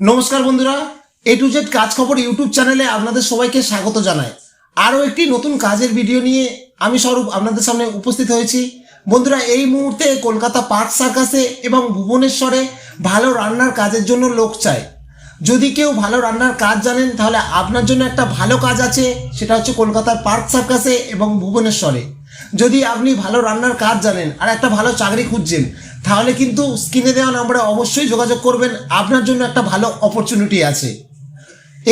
নমস্কার বন্ধুরা, এ to Z কাজ খবর ইউটিউব চ্যানেলে আপনাদের সবাইকে স্বাগত জানাই। আরও একটি নতুন কাজের ভিডিও নিয়ে আমি স্বরূপ আপনাদের সামনে উপস্থিত হয়েছি। বন্ধুরা, এই মুহূর্তে কলকাতা পার্ক সার্কাসে এবং ভুবনেশ্বরে ভালো রান্নার কাজের জন্য লোক চায়। যদি কেউ ভালো রান্নার কাজ জানেন তাহলে আপনার জন্য একটা ভালো কাজ আছে, সেটা হচ্ছে কলকাতার পার্ক সার্কাসে এবং ভুবনেশ্বরে। যদি আপনি ভালো রান্নার কাজ জানেন আর একটা ভালো চাকরি খুঁজছেন, তাহলে কিন্তু স্ক্রিনে দেওয়া নম্বরে অবশ্যই যোগাযোগ করবেন, আপনার জন্য একটা ভালো অপরচুনিটি আছে।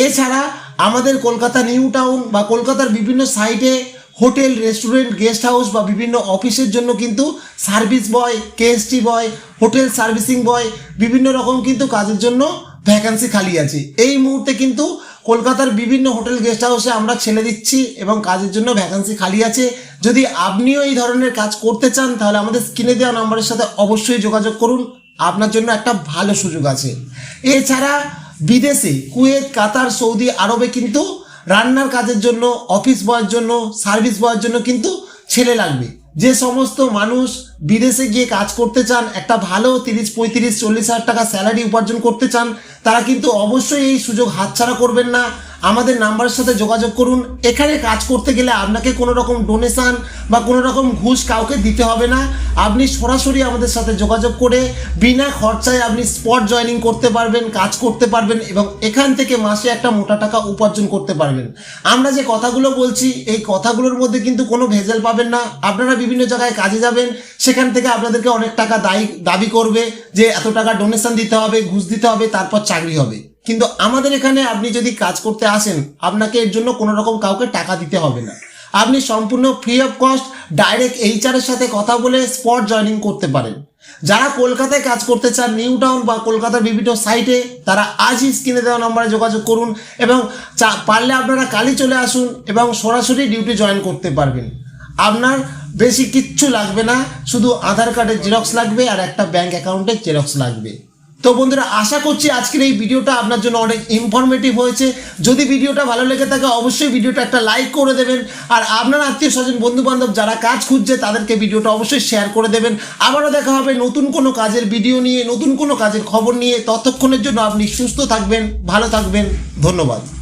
এছাড়া আমাদের কলকাতা নিউ টাউন বা কলকাতার বিভিন্ন সাইটে হোটেল, রেস্টুরেন্ট, গেস্ট হাউস বা বিভিন্ন অফিসের জন্য কিন্তু সার্ভিস বয়, কেএসটি বয়, হোটেল সার্ভিসিং বয়, বিভিন্ন রকম কিন্তু কাজের জন্য ভ্যাকান্সি খালি আছে। এই মুহূর্তে কিন্তু কলকাতার বিভিন্ন হোটেল, গেস্ট হাউসে আমরা ছেড়ে দিচ্ছি এবং কাজের জন্য ভ্যাকান্সি খালি আছে। যদি আপনিও এই ধরনের কাজ করতে চান তাহলে আমাদের স্ক্রিনে দেওয়া নম্বরের সাথে অবশ্যই যোগাযোগ করুন, আপনার জন্য একটা ভালো সুযোগ আছে। এছাড়া বিদেশে কুয়েত, কাতার, সৌদি আরবে কিন্তু রান্নার কাজের জন্য, অফিস বয়ের জন্য, সার্ভিস বয়ের জন্য কিন্তু ছেলে লাগবে। যে সমস্ত মানুষ বিদেশে গিয়ে কাজ করতে চান, একটা ভালো 30, 35, 40 হাজার টাকা স্যালারি উপার্জন করতে চান, তারা কিন্তু অবশ্যই এই সুযোগ হাতছাড়া করবেন না। আমাদের নাম্বারের সাথে যোগাযোগ করুন। এখানে কাজ করতে গেলে আপনাকে কোনো রকম ডোনেশন বা কোনো রকম ঘুষ কাউকে দিতে হবে না। আপনি সরাসরি আমাদের সাথে যোগাযোগ করে বিনা খরচায় আপনি স্পট জয়েনিং করতে পারবেন, কাজ করতে পারবেন এবং এখান থেকে মাসে একটা মোটা টাকা উপার্জন করতে পারবেন। আমরা যে কথাগুলো বলছি এই কথাগুলোর মধ্যে কিন্তু কোনো ভেজাল পাবেন না। আপনারা বিভিন্ন জায়গায় কাজে যাবেন, সেখান থেকে আপনাদেরকে অনেক টাকা দাবি করবে যে এত টাকা ডোনেশন দিতে হবে, ঘুষ দিতে হবে, তারপর চাকরি হবে। কিন্তু আমাদের এখানে আপনি যদি কাজ করতে আসেন, আপনাকে এর জন্য কোনো রকম কাউকে টাকা দিতে হবে না। আপনি সম্পূর্ণ free of cost direct HR এর সাথে কথা বলে স্পট জয়েনিং করতে পারেন। যারা কলকাতায় কাজ করতে চান, নিউ টাউন বা কলকাতার বিভিন্ন সাইটে, তারা আজই স্ক্রিনে দেওয়া নম্বরে যোগাযোগ করুন এবং পারলে আপনারা কালই চলে আসুন এবং সরাসরি ডিউটি জয়েন করতে পারবেন। আপনার বেশি কিচ্ছু লাগবে না, শুধু আধার কার্ডের জেরক্স লাগবে আর একটা ব্যাংক অ্যাকাউন্টের জেরক্স লাগবে। তো বন্ধুরা, আশা করছি আজকের এই ভিডিওটা আপনার জন্য অনেক ইনফরমেটিভ হয়েছে। যদি ভিডিওটা ভালো লেগে থাকে অবশ্যই ভিডিওটা একটা লাইক করে দেবেন আর আপনার আত্মীয় স্বজন, বন্ধু বান্ধব যারা কাজ খুঁজছে তাদেরকে ভিডিওটা অবশ্যই শেয়ার করে দেবেন। আবারও দেখা হবে নতুন কোনো কাজের ভিডিও নিয়ে, নতুন কোনো কাজের খবর নিয়ে। ততক্ষণের জন্য আপনি সুস্থ থাকবেন, ভালো থাকবেন। ধন্যবাদ।